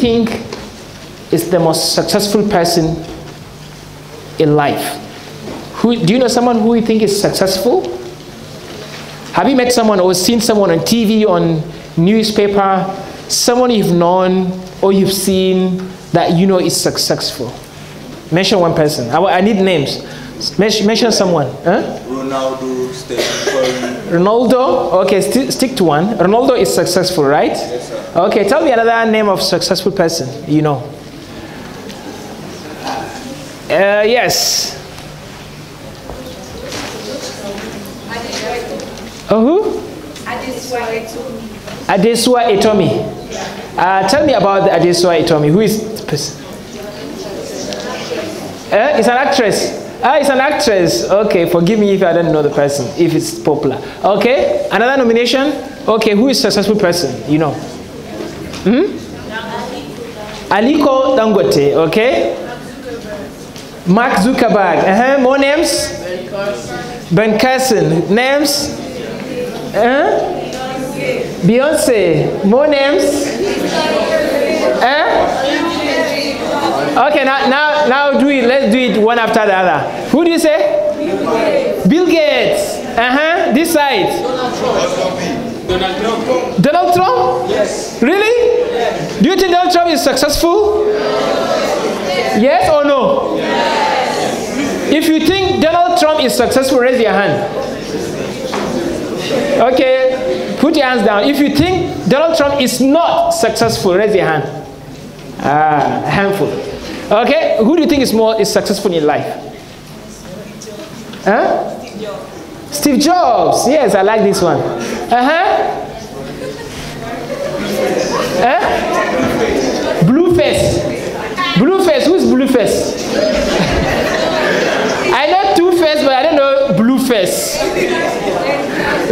think is the most successful person in life? Do you know someone who you think is successful? Have you met someone or seen someone on TV, on newspaper, someone you've known or you've seen that you know is successful? Mention one person. I need names. Mention someone. Huh? Ronaldo, Stephen Curry. Ronaldo? Okay, stick to one. Ronaldo is successful, right? Yes, sir. Okay, tell me another name of successful person you know. Yes. Who? Adesua Etomi. Tell me about Adesua Etomi. Who is the person? It's an actress. It's an actress. Okay, forgive me if I don't know the person, if it's popular. Okay, another nomination. Okay, who is a successful person? You know. Aliko Dangote. Okay. Mark Zuckerberg. More names? Ben Carson. Names? Beyonce. More names? Okay, now do it. Let's do it one after the other. Who do you say? Bill Gates. This side. Donald Trump. Donald Trump? Yes. Really? Yes. Do you think Donald Trump is successful? Yes or no? Yes. If you think Donald Trump is successful, raise your hand. Okay, put your hands down. If you think Donald Trump is not successful, raise your hand. A handful. Okay, who do you think is successful in life? Huh? Steve Jobs. Yes, I like this one. Blueface. Blueface. Who's Blueface? I know Two-Face, but I don't know Blueface.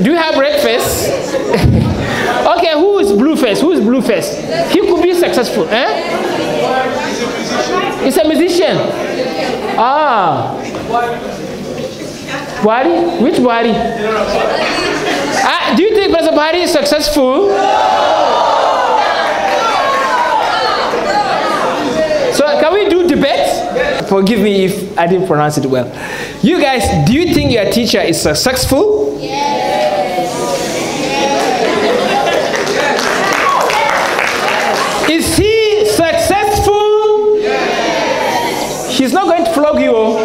Do you have red face? Okay, who is Blueface? Who is Blueface? He could be successful. He's a musician. Buhari? Which Buhari? Do you think President Buhari is successful? So can we do debate? Forgive me if I didn't pronounce it well. You guys, do you think your teacher is successful? Yes. Is he successful? Yes. He's not going to flog you.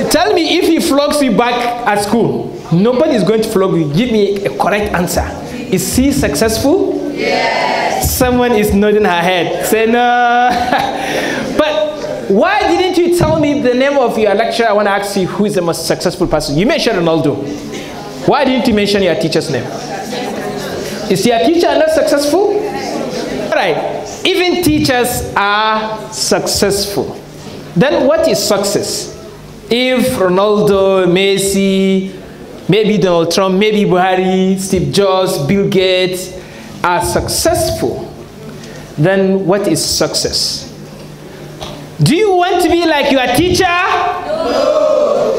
Tell me if he flogs you back at school. Nobody is going to flog you. Give me a correct answer. Is he successful? Yes. Someone is nodding her head. Say no. But why didn't you tell me the name of your lecturer? I want to ask you who is the most successful person. You mentioned Ronaldo. Why didn't you mention your teacher's name? Is your teacher not successful? All right. Even teachers are successful. Then what is success? If Ronaldo, Messi, maybe Donald Trump, maybe Buhari, Steve Jobs, Bill Gates are successful, then what is success? Do you want to be like your teacher? No.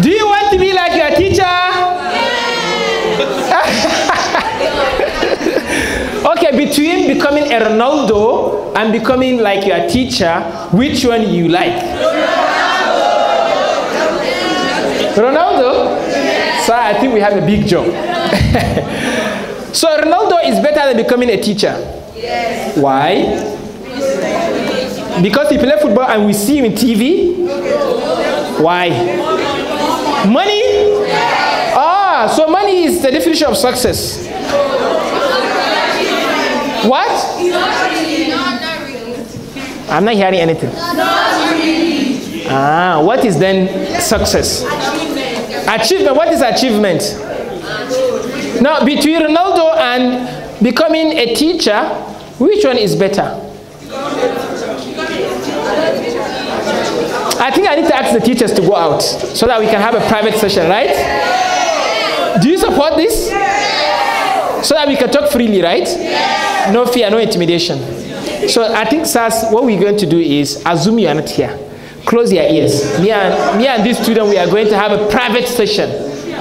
Do you want to be like your teacher? Okay, between becoming a Ronaldo and becoming like your teacher, which one you like? Ronaldo? So I think we have a big job. So Ronaldo is better than becoming a teacher. Yes. Why? Because he plays football and we see him in TV. Why? Money? So money is the definition of success. What? I'm not hearing anything. What is then success? Achievement. What is achievement? Now, between Ronaldo and becoming a teacher, which one is better? I think I need to ask the teachers to go out so that we can have a private session, right? Do you support this? So that we can talk freely, right? No fear, no intimidation. So I think, SARS, what we're going to do is assume you are not here. Close your ears. Me and this student, we are going to have a private session.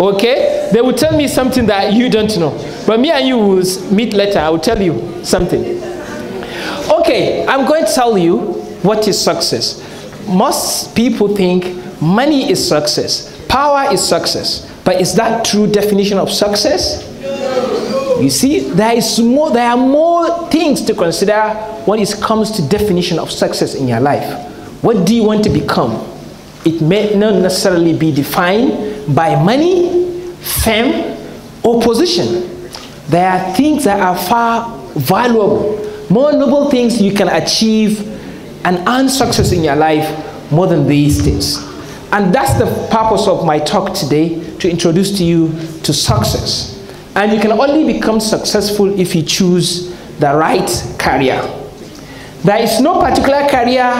Okay? they will tell me something that you don't know. But me and you will meet later. I will tell you something. Okay, I'm going to tell you what is success. Most people think money is success, power is success. But is that true definition of success? You see, there are more things to consider when it comes to definition of success in your life. What do you want to become? It may not necessarily be defined by money, fame, or position. There are things that are far valuable, more noble things you can achieve and earn success in your life more than these things. And that's the purpose of my talk today, to introduce to you to success. And you can only become successful if you choose the right career. There is no particular career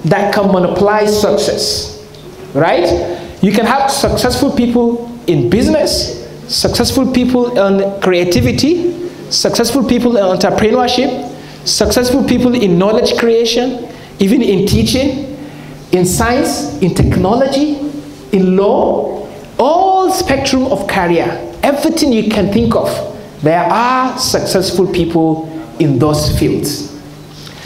that can monopolize success, right? You can have successful people in business, successful people in creativity, successful people in entrepreneurship, successful people in knowledge creation, even in teaching, in science, in technology, in law, all spectrum of career. Everything you can think of, there are successful people in those fields.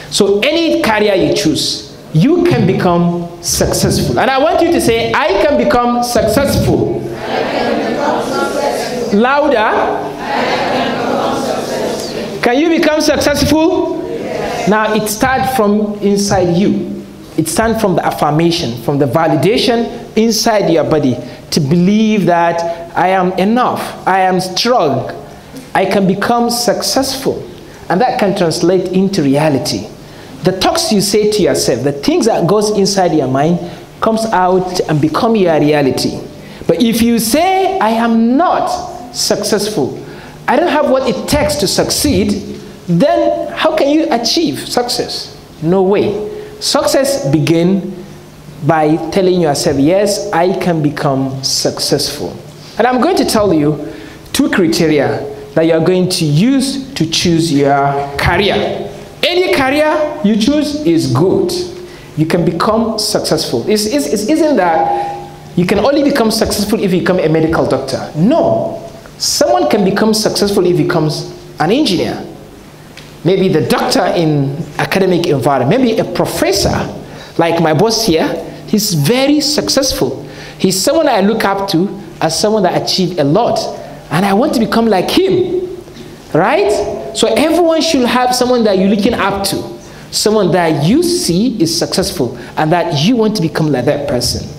So any career you choose, you can become successful. And I want you to say, I can become successful. I can become successful. Louder. I can become successful. Can you become successful? Yes. Now it starts from inside you. It starts from the affirmation, from the validation inside your body, to believe that I am enough, I am strong, I can become successful. And that can translate into reality. The talks you say to yourself, the things that goes inside your mind comes out and become your reality. But if you say, I am not successful, I don't have what it takes to succeed, then how can you achieve success? No way. Success begins by telling yourself, yes, I can become successful. And I'm going to tell you 2 criteria that you're going to use to choose your career. Any career you choose is good. You can become successful. It isn't that you can only become successful if you become a medical doctor. No. Someone can become successful if he becomes an engineer. Maybe the doctor in academic environment, maybe a professor, like my boss here. He's very successful. He's someone I look up to as someone that achieved a lot. And I want to become like him, right? So everyone should have someone that you're looking up to, someone that you see is successful and that you want to become like that person.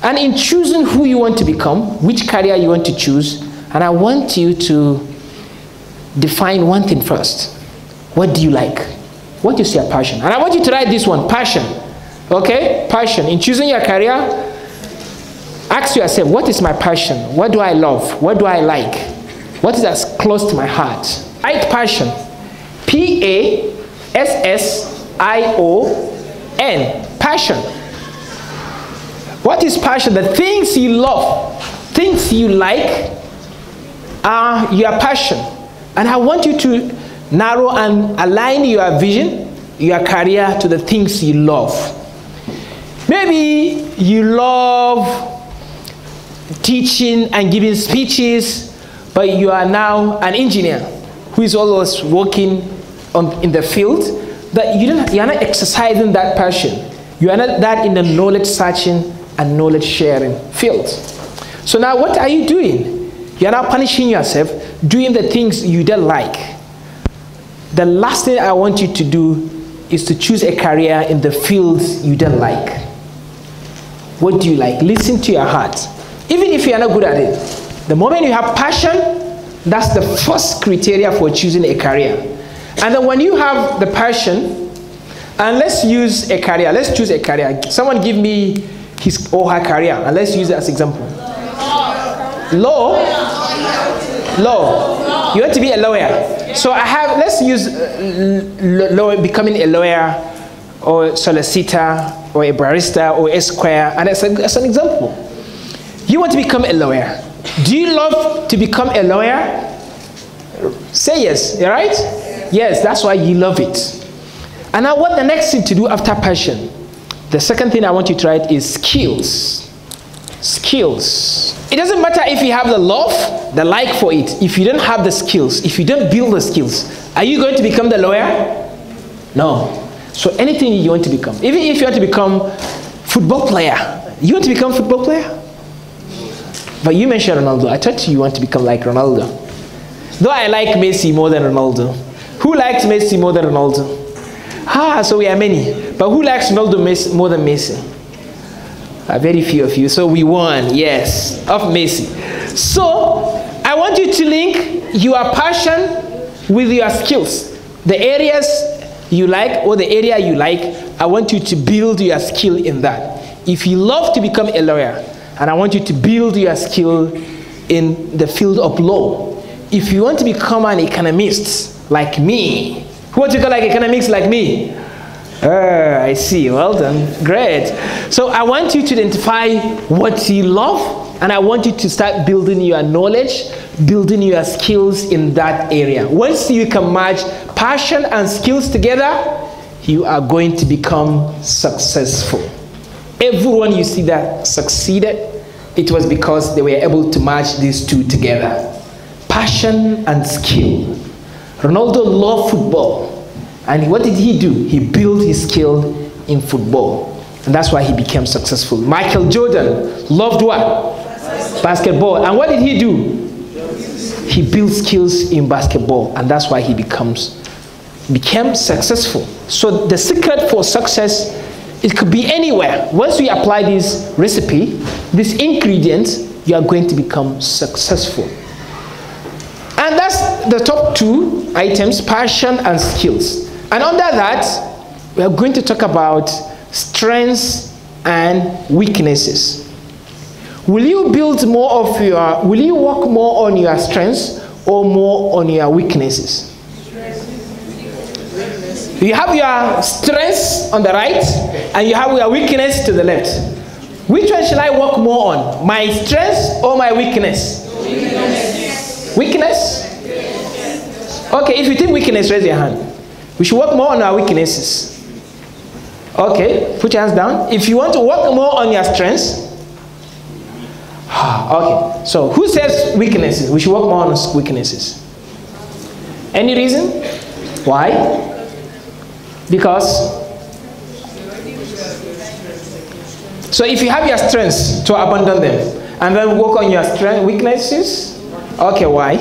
And in choosing who you want to become, which career you want to choose, and I want you to define one thing first. What do you like? What is your passion? And I want you to write this one, passion. Okay? Passion. In choosing your career, ask yourself, what is my passion? What do I love? What do I like? What is as close to my heart? Write passion. P-A-S-S-I-O-N. Passion. What is passion? The things you love, things you like, are your passion. And I want you to narrow and align your vision, your career to the things you love. Maybe you love teaching and giving speeches, but you are now an engineer who is always working in the field, but you are not exercising that passion. You are not that in the knowledge searching and knowledge sharing field. So now what are you doing? You are now punishing yourself doing the things you don't like. The last thing I want you to do is to choose a career in the fields you don't like. What do you like? Listen to your heart. Even if you are not good at it, the moment you have passion, that's the first criteria for choosing a career. And then when you have the passion, and let's use a career, let's choose a career. Someone give me his or her career, and let's use it as example. Law? Law. You want to be a lawyer. So let's use becoming a lawyer or solicitor or a barrister or esquire, and as an example. You want to become a lawyer. Do you love to become a lawyer? Say yes, right? Yes, that's why you love it. And now what the next thing to do after passion? The second thing I want you to write is skills. skills. It doesn't matter if you have the love, the like for it. If you don't have the skills, if you don't build the skills, are you going to become the lawyer? No. So anything you want to become, even if you want to become football player, you want to become football player? But you mentioned Ronaldo. I thought you want to become like Ronaldo. Though I like Messi more than Ronaldo. Who likes Messi more than Ronaldo? So we are many. But who likes Ronaldo more than Messi? Very few of you. So we won, yes, of Messi. So I want you to link your passion with your skills. The areas you like or the area you like, I want you to build your skill in that. If you love to become a lawyer, and I want you to build your skill in the field of law. If you want to become an economist like me, who wants to become like economics like me? I see, well done, great. So I want you to identify what you love, and I want you to start building your knowledge, building your skills in that area. Once you can match passion and skills together, you are going to become successful. Everyone you see that succeeded, it was because they were able to match these two together. Passion and skill. Ronaldo loved football. And what did he do? He built his skill in football. And that's why he became successful. Michael Jordan loved what? Basketball. And what did he do? He built skills in basketball. And that's why he became successful. So the secret for success, it could be anywhere. Once we apply this recipe, this ingredients, you are going to become successful. And that's the top two items, passion and skills. And under that, we are going to talk about strengths and weaknesses. Will you work more on your strengths or more on your weaknesses? You have your strengths on the right and you have your weakness to the left. Which one should I work more on? My strengths or my weakness? Weakness? Okay, if you think weakness, raise your hand. We should work more on our weaknesses. Okay, put your hands down. If you want to work more on your strengths, okay, so who says weaknesses? We should work more on weaknesses. Any reason? Why? Because, so if you have your strengths, to abandon them, and then work on your weaknesses, okay, why?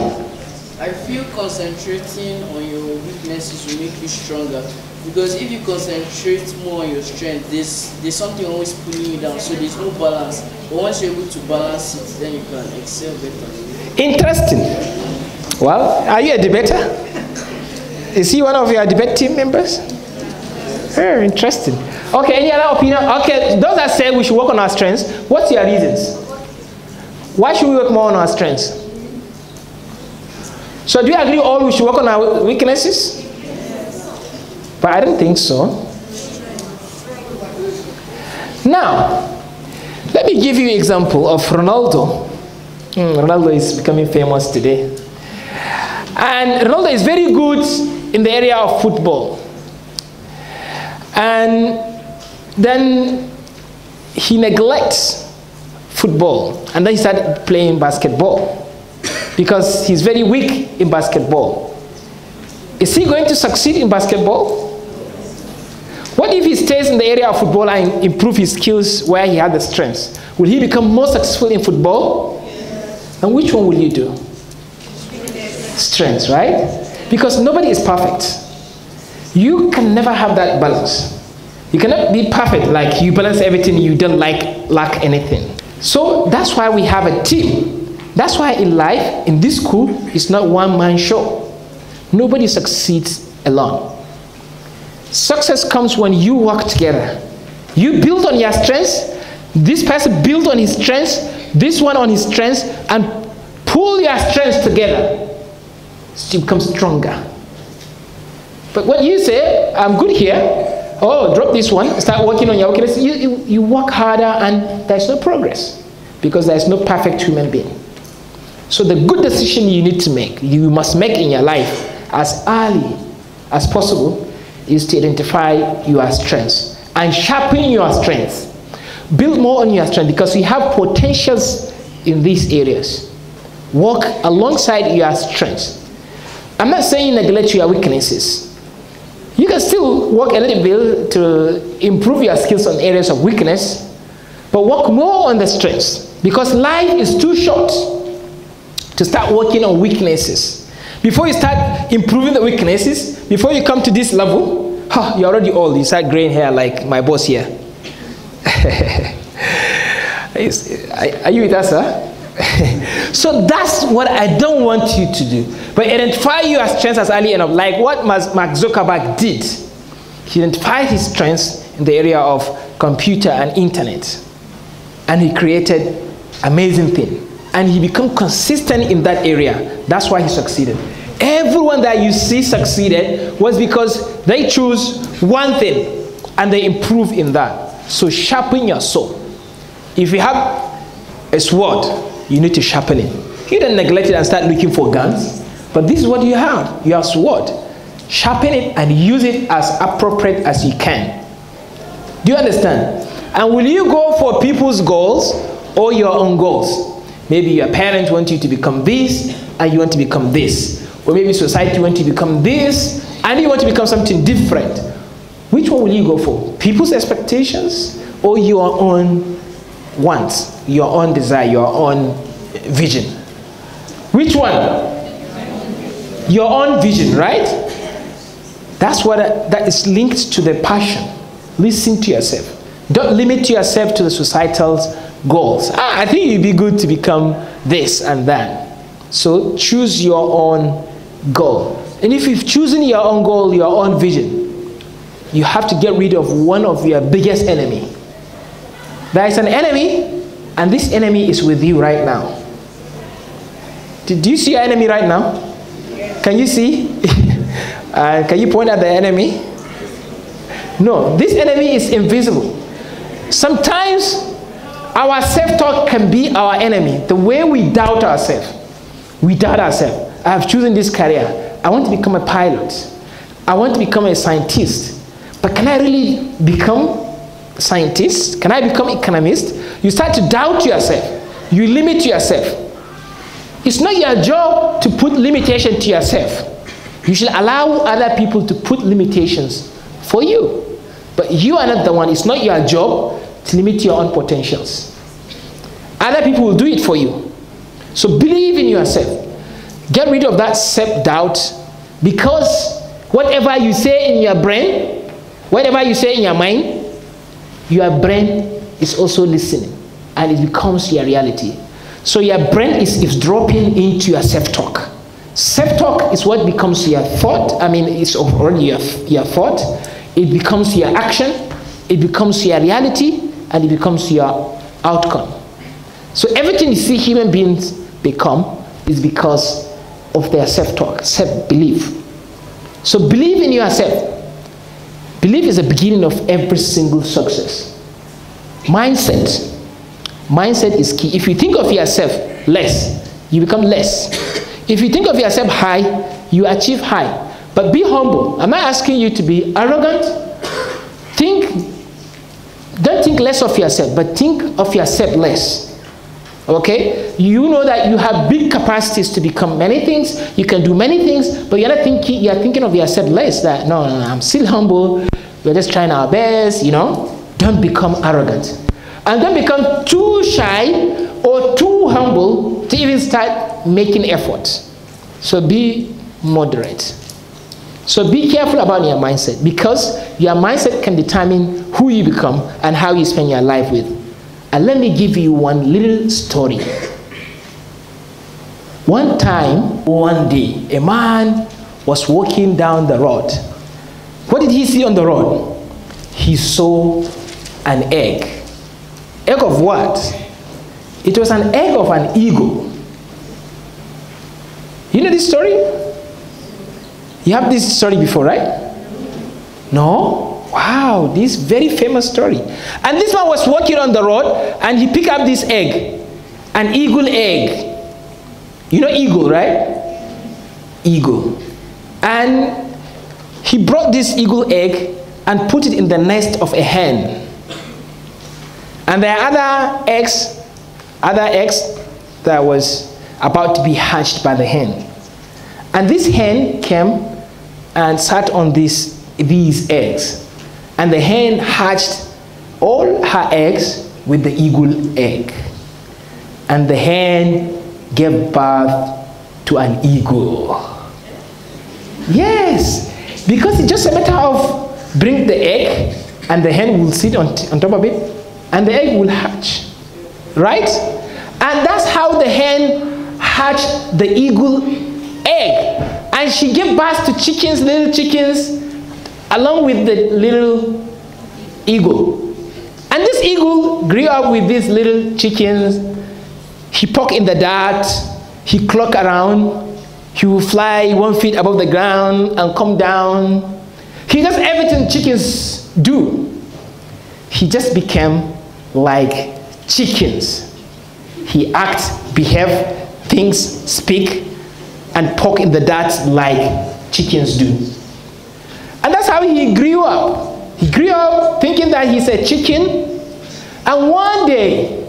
I feel concentrating on your weaknesses will make you stronger. Because if you concentrate more on your strength, there's something always pulling you down, so there's no balance. But once you're able to balance it, then you can excel better. Interesting. Well, are you a debater? Is he one of your debate team members? Very interesting. Okay, any other opinion? Okay, those that say we should work on our strengths, what's your reasons? Why should we work more on our strengths? So do you agree all we should work on our weaknesses? But I don't think so. Now, let me give you an example of Ronaldo. Ronaldo is becoming famous today. And Ronaldo is very good in the area of football. And then he neglects football. And then he started playing basketball. Because he's very weak in basketball. Is he going to succeed in basketball? What if he stays in the area of football and improve his skills where he had the strengths? Will he become more successful in football? Yes. And which one will you do? Strengths, right? Because nobody is perfect. You can never have that balance. You cannot be perfect, like you balance everything, you don't lack anything. So that's why we have a team. That's why in life, in this school, it's not one-man show. Nobody succeeds alone. Success comes when you work together. You build on your strengths, this person build on his strengths, this one on his strengths, and pull your strengths together. So you become stronger. But when you say, I'm good here, oh, drop this one, start working on your weakness, you work harder and there's no progress because there's no perfect human being. So the good decision you need to make, you must make in your life as early as possible, is to identify your strengths and sharpen your strengths. Build more on your strength because you have potentials in these areas. Walk alongside your strengths. I'm not saying neglect your weaknesses. You can still work a little bit to improve your skills on areas of weakness, but work more on the strengths because life is too short to start working on weaknesses. Before you start improving the weaknesses, before you come to this level, you're already old. You start graying hair like my boss here. Are you with us, sir? So that's what I don't want you to do. But identify your strengths as early enough, like what Mark Zuckerberg did. He identified his strengths in the area of computer and internet, and he created amazing things. And he became consistent in that area. That's why he succeeded. Everyone that you see succeeded was because they choose one thing and they improve in that. So sharpen your sword. If you have a sword, you need to sharpen it. You don't neglect it and start looking for guns. But this is what you have. You have sword. Sharpen it and use it as appropriate as you can. Do you understand? And will you go for people's goals or your own goals? Maybe your parents want you to become this and you want to become this. Or maybe society wants you to become this and you want to become something different. Which one will you go for? People's expectations or your own wants, your own desire, your own vision? Which one? Your own vision, right? That's what that is linked to the passion. Listen to yourself. Don't limit yourself to the societal goals. I think it'd be good to become this and that. So choose your own goal. And if you've chosen your own goal, your own vision, you have to get rid of one of your biggest enemy. There is an enemy, and this enemy is with you right now. Do you see your enemy right now? Can you see? Can you point at the enemy? No, this enemy is invisible. Sometimes our self-talk can be our enemy. The way we doubt ourselves. We doubt ourselves. I have chosen this career. I want to become a pilot. I want to become a scientist. But can I really become a scientist? Can I become an economist? You start to doubt yourself. You limit yourself. It's not your job to put limitation to yourself. You should allow other people to put limitations for you. But you are not the one. It's not your job to limit your own potentials. Other people will do it for you. So believe in yourself. Get rid of that self-doubt, because whatever you say in your brain, whatever you say in your mind, your brain is also listening and it becomes your reality. So your brain is dropping into your self-talk. Self-talk is what becomes your thought. I mean, it's already your thought. It becomes your action. It becomes your reality. And it becomes your outcome. So everything you see human beings become is because of their self-talk, self-belief. So believe in yourself. Belief is the beginning of every single success. Mindset. Mindset is key. If you think of yourself less, you become less. If you think of yourself high, you achieve high. But be humble. I'm not asking you to be arrogant. Don't think less of yourself, but think of yourself less. Okay? You know that you have big capacities to become many things. You can do many things, but you're thinking of yourself less. That no, I'm still humble. We're just trying our best, you know. Don't become arrogant. And don't become too shy or too humble to even start making efforts. So be moderate. So be careful about your mindset, because your mindset can determine who you become and how you spend your life with. And let me give you one little story. One time, one day, a man was walking down the road. What did he see on the road? He saw an egg. Egg of what? It was an egg of an eagle. You know this story? You have this story before, right? No? Wow, this very famous story. And this man was walking on the road and he picked up this egg. An eagle egg. You know eagle, right? Eagle. And he brought this eagle egg and put it in the nest of a hen. And there are other eggs that was about to be hatched by the hen. And this hen came and sat on these eggs. And the hen hatched all her eggs with the eagle egg. And the hen gave birth to an eagle. Yes, because it's just a matter of bring the egg and the hen will sit on top of it and the egg will hatch, right? And that's how the hen hatched the eagle egg. And she gave birth to chickens, little chickens, along with the little eagle. And this eagle grew up with these little chickens. He poke in the dirt, he clock around, he will fly 1 feet above the ground and come down. He does everything chickens do. He just became like chickens. He acts, behave, thinks, speak, and poke in the dirt like chickens do. And that's how he grew up. He grew up thinking that he's a chicken. And one day,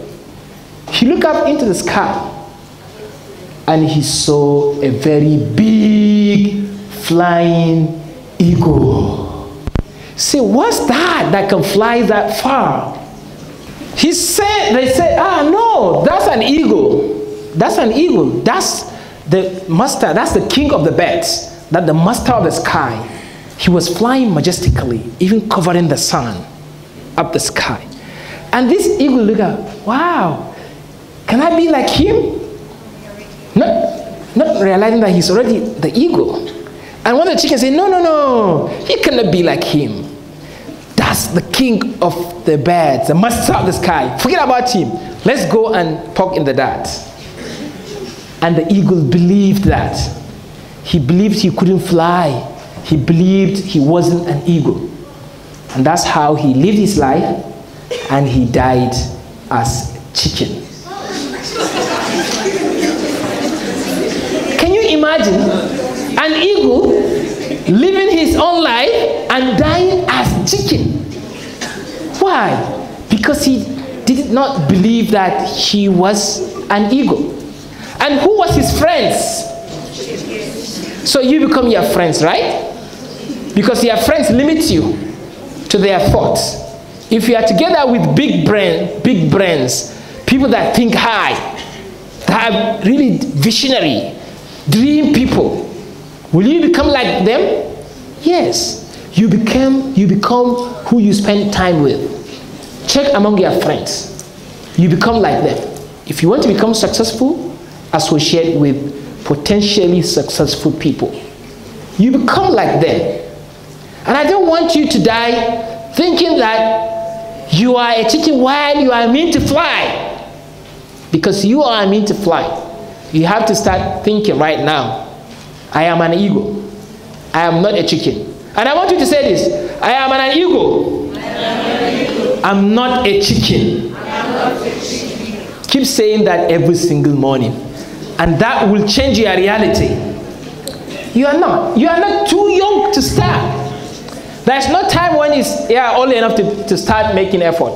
he looked up into the sky and he saw a very big flying eagle. Say, what's that can fly that far? They said, no, that's an eagle. That's an eagle. That's the master, that's the king of the birds, that's the master of the sky. He was flying majestically, even covering the sun up the sky. And this eagle looked up, wow, can I be like him? Not realizing that he's already the eagle. And one of the chickens said, no, he cannot be like him. That's the king of the birds, the master of the sky. Forget about him. Let's go and poke in the dirt. And the eagle believed that. He believed he couldn't fly. He believed he wasn't an eagle. And that's how he lived his life, and he died as a chicken. Can you imagine an eagle living his own life and dying as chicken? Why? Because he did not believe that he was an eagle. And who was his friends? So you become your friends, right? Because your friends limit you to their thoughts. If you are together with big brains, people that think high, that are really visionary, dream people, will you become like them? Yes. You become who you spend time with. Check among your friends. You become like them. If you want to become successful, associate with potentially successful people. You become like them. And I don't want you to die thinking that you are a chicken while you are meant to fly. Because you are meant to fly. You have to start thinking right now, I am an eagle. I am not a chicken. And I want you to say this, I am an eagle. I'm not a chicken. Keep saying that every single morning. And that will change your reality. You are not too young to start. There's no time when it's old enough to start making effort.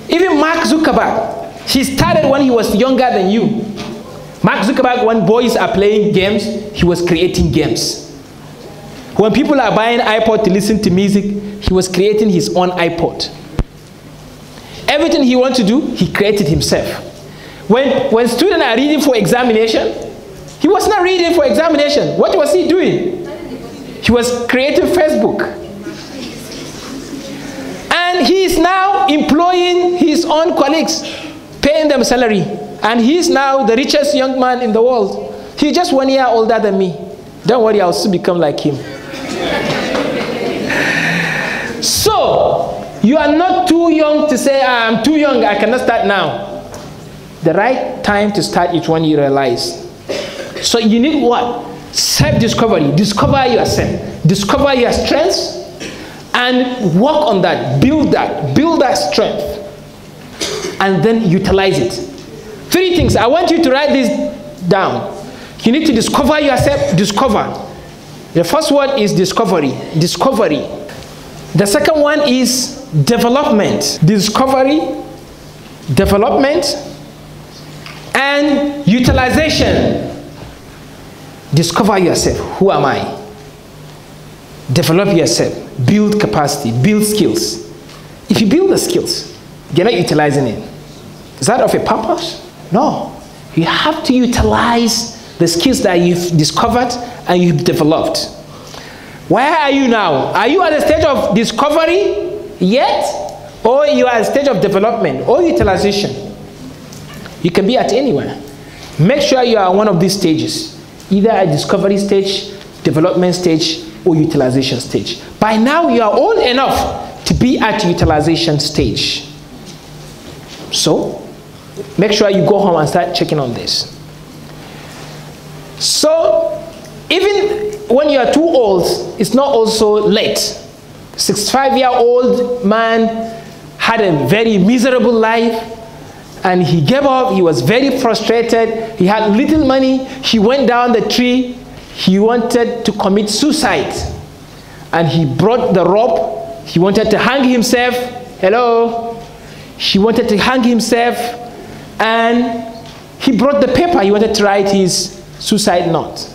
Even Mark Zuckerberg, he started when he was younger than you. Mark Zuckerberg, when boys are playing games, he was creating games. When people are buying iPod to listen to music, he was creating his own iPod. Everything he wanted to do, he created himself. When students are reading for examination, he was not reading for examination. What was he doing? He was creating Facebook. And he is now employing his own colleagues, paying them salary. And he is now the richest young man in the world. He's just 1 year older than me. Don't worry, I'll soon become like him. So, you are not too young to say, I'm too young, I cannot start now. The right time to start is when you realize. So you need what? Self-discovery. Discover yourself. Discover your strengths and work on that. Build that strength. And then utilize it. 3 things. I want you to write this down. You need to discover yourself. Discover. The first one is discovery. Discovery. The second one is development. Discovery, development, and utilization. Discover yourself. Who am I? Develop yourself. Build capacity. Build skills. If you build the skills, you're not utilizing it. Is that of a purpose? No. You have to utilize the skills that you've discovered and you've developed. Where are you now? Are you at the stage of discovery yet? Or you are at the stage of development or utilization? You can be at anywhere. Make sure you are one of these stages. Either at discovery stage, development stage, or utilization stage. By now, you are old enough to be at utilization stage. So, make sure you go home and start checking on this. So, even when you are too old, it's not also late. 65-year-old man had a very miserable life, and he gave up. He was very frustrated. He had little money. He went down the tree. He wanted to commit suicide, and he brought the rope. He wanted to hang himself. Hello? He wanted to hang himself, and he brought the paper. He wanted to write his suicide note.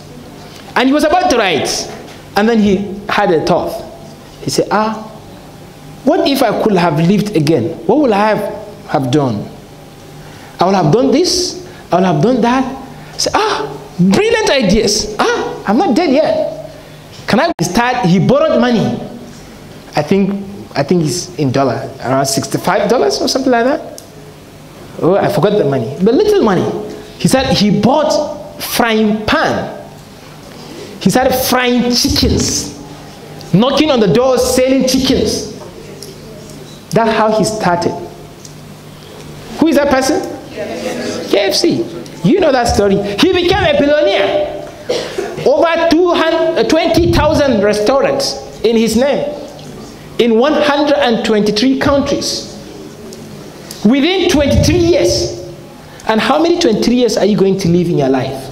And he was about to write, and then he had a thought. He said, what if I could have lived again? What would I have done? I would have done this. I would have done that. I said, brilliant ideas. I'm not dead yet. Can I start? He borrowed money. I think it's in dollar, around $65 or something like that. Oh, I forgot the money. But little money. He said he bought frying pan. He started frying chickens. Knocking on the doors, selling chickens. That's how he started. Who is that person? KFC. You know that story. He became a billionaire. Over 20,000 restaurants in his name. In 123 countries. Within 23 years. And how many 23 years are you going to live in your life?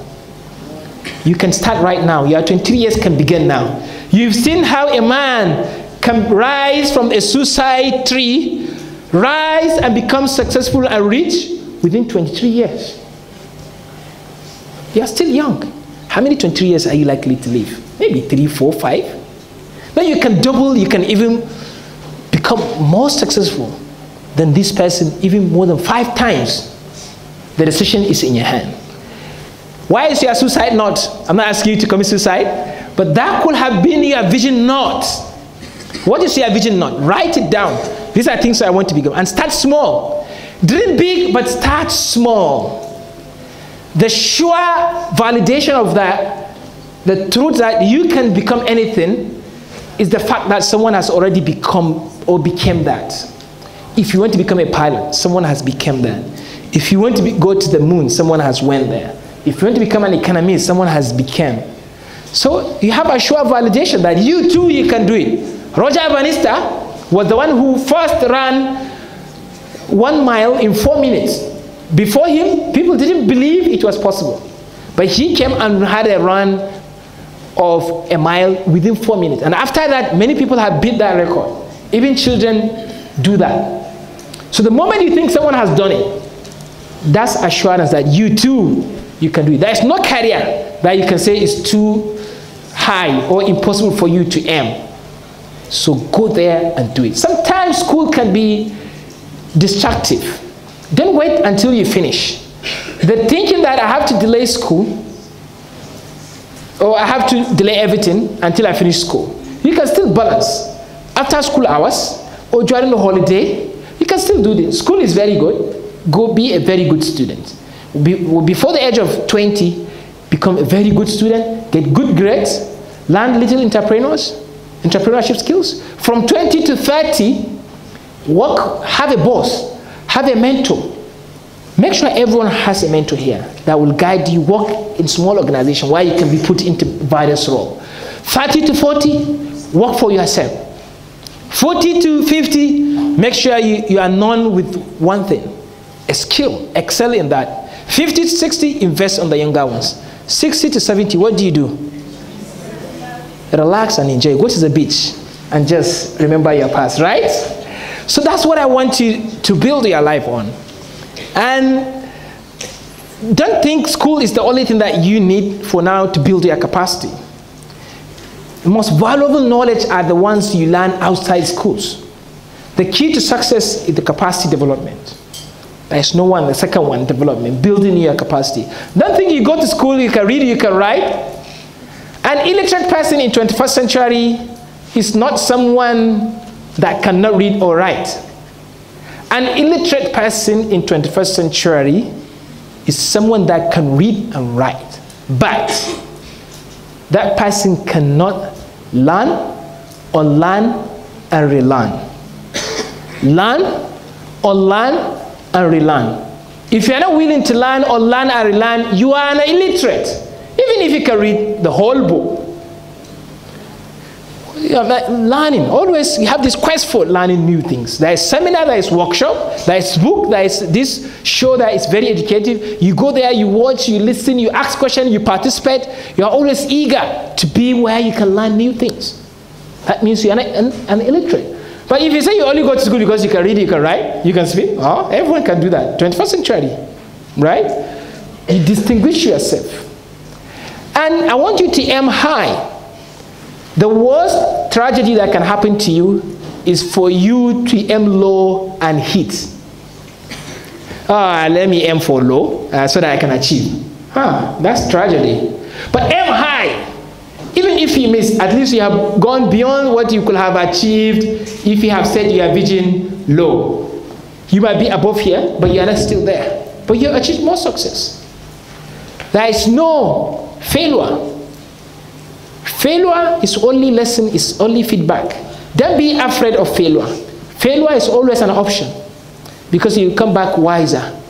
You can start right now. Your 23 years can begin now. You've seen how a man can rise from a suicide tree, rise and become successful and rich within 23 years. You are still young. How many 23 years are you likely to live? Maybe 3, 4, 5. Then you can double, you can even become more successful than this person, even more than 5 times. The decision is in your hand. Why is your suicide not? I'm not asking you to commit suicide, but that could have been your vision not. What is your vision not? Write it down. These are things I want to become. And start small. Dream big, but start small. The sure validation of that, the truth that you can become anything, is the fact that someone has already become or became that. If you want to become a pilot, someone has become that. If you want to go to the moon, someone has went there. If you want to become an economist, someone has become. So you have a sure validation that you too, you can do it. Roger Bannister was the one who first ran 1 mile in 4 minutes. Before him, people didn't believe it was possible. But he came and had a run of 1 mile within 4 minutes. And after that, many people have beat that record. Even children do that. So the moment you think someone has done it, that's assurance that you too, you can do it. There is no career that you can say is too high or impossible for you to aim. So go there and do it. Sometimes school can be destructive. Don't wait until you finish. The thinking that I have to delay school, or I have to delay everything until I finish school. You can still balance. After school hours, or during the holiday, you can still do this. School is very good. Go be a very good student. Before the age of 20, become a very good student, get good grades, learn little entrepreneurship skills. From 20 to 30, work, have a boss, have a mentor. Make sure everyone has a mentor here that will guide you. Work in small organization where you can be put into various roles. 30 to 40, work for yourself. 40 to 50, make sure you are known with one thing, a skill, excel in that. 50 to 60, invest on the younger ones. 60 to 70, what do? Relax and enjoy. Go to the beach and just remember your past, right? So that's what I want you to build your life on. And don't think school is the only thing that you need for now to build your capacity. The most valuable knowledge are the ones you learn outside schools. The key to success is the capacity development. There is no one, the second one, development, building your capacity. Don't think you go to school, you can read, you can write. An illiterate person in 21st century is not someone that cannot read or write. An illiterate person in 21st century is someone that can read and write. But that person cannot learn, unlearn, and relearn. Learn, unlearn, and relearn. If you are not willing to learn, unlearn, and relearn, you are an illiterate. Even if you can read the whole book. You are learning. Always you have this quest for learning new things. There is seminar, there is workshop, there is book, there is this show that is very educative. You go there, you watch, you listen, you ask questions, you participate. You are always eager to be where you can learn new things. That means you are an illiterate. But if you say you only go to school because you can read, you can write, you can speak, oh, everyone can do that. 21st century, right? You distinguish yourself. And I want you to aim high. The worst tragedy that can happen to you is for you to aim low and hit. Let me aim for low so that I can achieve. That's tragedy. But aim high. Even if you miss, at least you have gone beyond what you could have achieved if you have set your vision low. You might be above here, but you are not still there. But you have achieved more success. There is no failure. Failure is only lesson, is only feedback. Don't be afraid of failure. Failure is always an option because you come back wiser.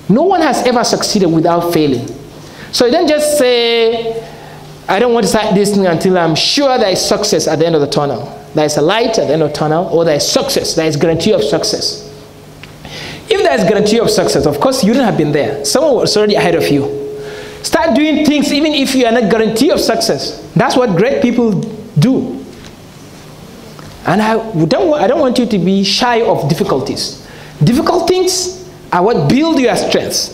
No one has ever succeeded without failing. So you don't just say, I don't want to start this thing until I'm sure there is success at the end of the tunnel. There is a light at the end of the tunnel, or there is success, there is guarantee of success. If there is guarantee of success, of course you wouldn't have been there. Someone was already ahead of you. Start doing things even if you are not guaranteed of success. That's what great people do. And I don't want you to be shy of difficulties. Difficult things are what build your strengths.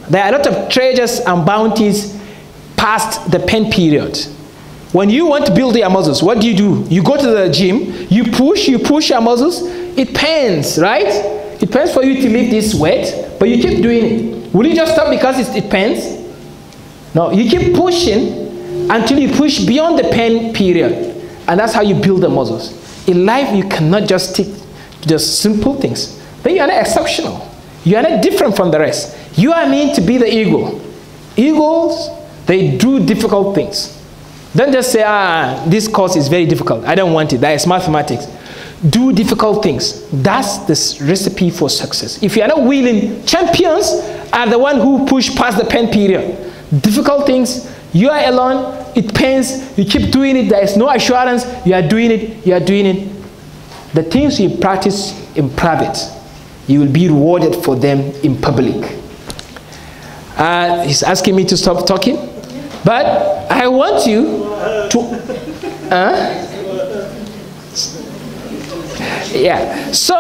There are a lot of treasures and bounties past the pain period. When you want to build your muscles, what do? You go to the gym, you push your muscles, it pains, right? It pains for you to lift this weight, but you keep doing it. Will you just stop because it pains? No, you keep pushing until you push beyond the pain period. And that's how you build the muscles. In life, you cannot just stick to just simple things. Then you are not exceptional. You are not different from the rest. You are meant to be the eagle. Eagles, they do difficult things. Don't just say, this course is very difficult. I don't want it. That is mathematics. Do difficult things. That's the recipe for success. If you are not willing, champions are the one who push past the pain period. Difficult things, you are alone, it pains, you keep doing it, there is no assurance, you are doing it. The things you practice in private, you will be rewarded for them in public. He's asking me to stop talking, but I want you to, yeah. So,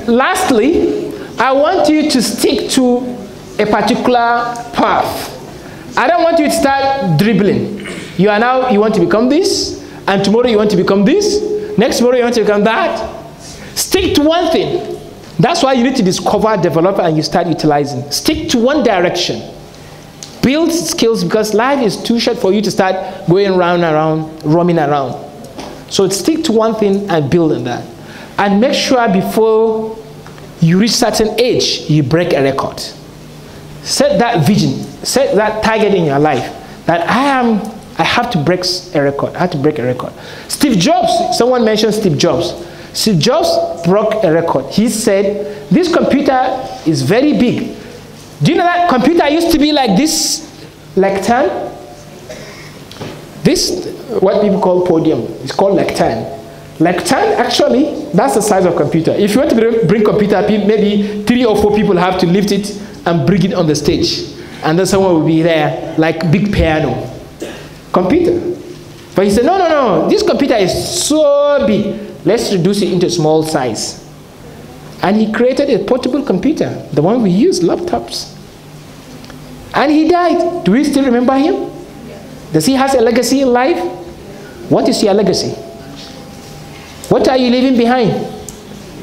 lastly, I want you to stick to a particular path. I don't want you to start dribbling. You want to become this, and tomorrow you want to become this, next tomorrow you want to become that. Stick to one thing. That's why you need to discover, develop, and you start utilizing. Stick to one direction. Build skills, because life is too short for you to start going round and round, roaming around. So stick to one thing and build on that. And make sure before you reach certain age, you break a record. Set that vision, set that target in your life, that I have to break a record. I have to break a record. Steve Jobs, someone mentioned Steve Jobs. Steve Jobs broke a record. He said, this computer is very big. Do you know that computer used to be like this lectern? This, what people call podium, is called lectern. Lectern, actually, that's the size of computer. If you want to bring computer, maybe 3 or 4 people have to lift it and bring it on the stage. And then someone will be there, like big piano. Computer. But he said, no, this computer is so big. Let's reduce it into small size. And he created a portable computer, the one we use, laptops. And he died. Do we still remember him? Does he have a legacy in life? What is your legacy? What are you leaving behind?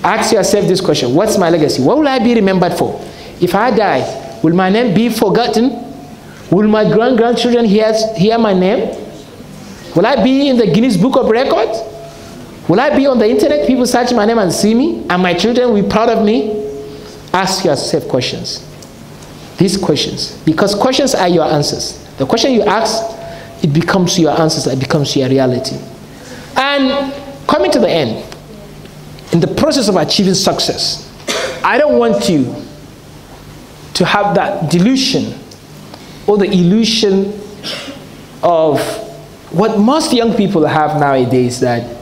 Ask yourself this question. What's my legacy? What will I be remembered for? If I die, will my name be forgotten? Will my grandchildren hear my name? Will I be in the Guinness Book of Records? Will I be on the internet? People search my name and see me? And my children will be proud of me? Ask yourself questions. These questions. Because questions are your answers. The question you ask, it becomes your answers. It becomes your reality. And coming to the end, in the process of achieving success, I don't want you to have that delusion or the illusion of what most young people have nowadays, that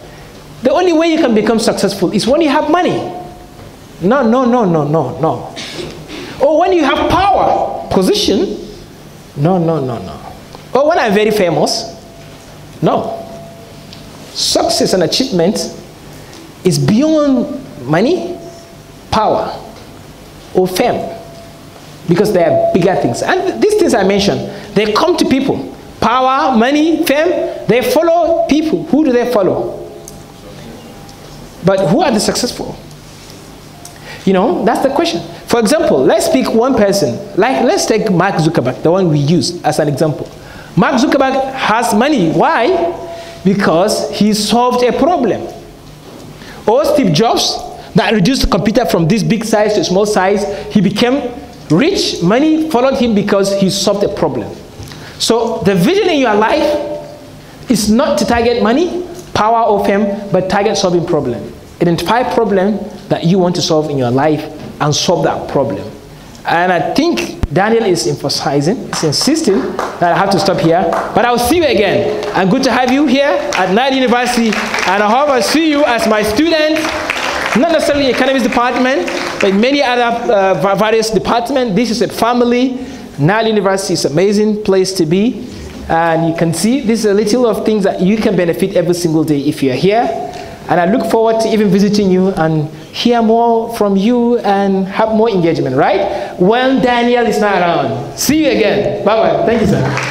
the only way you can become successful is when you have money. No. Or when you have power, position. No. Or when I'm very famous. No. Success and achievement is beyond money, power, or fame. Because they are bigger things. And these things I mentioned, they come to people. Power, money, fame, they follow people. Who do they follow? But who are the successful? You know, that's the question. For example, let's pick one person. Like, let's take Mark Zuckerberg, the one we use as an example. Mark Zuckerberg has money. Why? Because he solved a problem. Or Steve Jobs, that reduced the computer from this big size to small size, he became rich. Money followed him because he solved a problem. So the vision in your life is not to target money, power, or fame, but target solving problem. Identify a problem that you want to solve in your life and solve that problem. And I think Daniel is emphasizing, is insisting that I have to stop here. But I'll see you again. And good to have you here at Nile University. And I hope I see you as my student, not necessarily in the economics department, but many other various departments. This is a family. Nile University is an amazing place to be. And you can see this is a little of things that you can benefit every single day if you're here. And I look forward to even visiting you and hear more from you and have more engagement, right? When Daniel is not around. See you again. Bye-bye. Thank you, sir.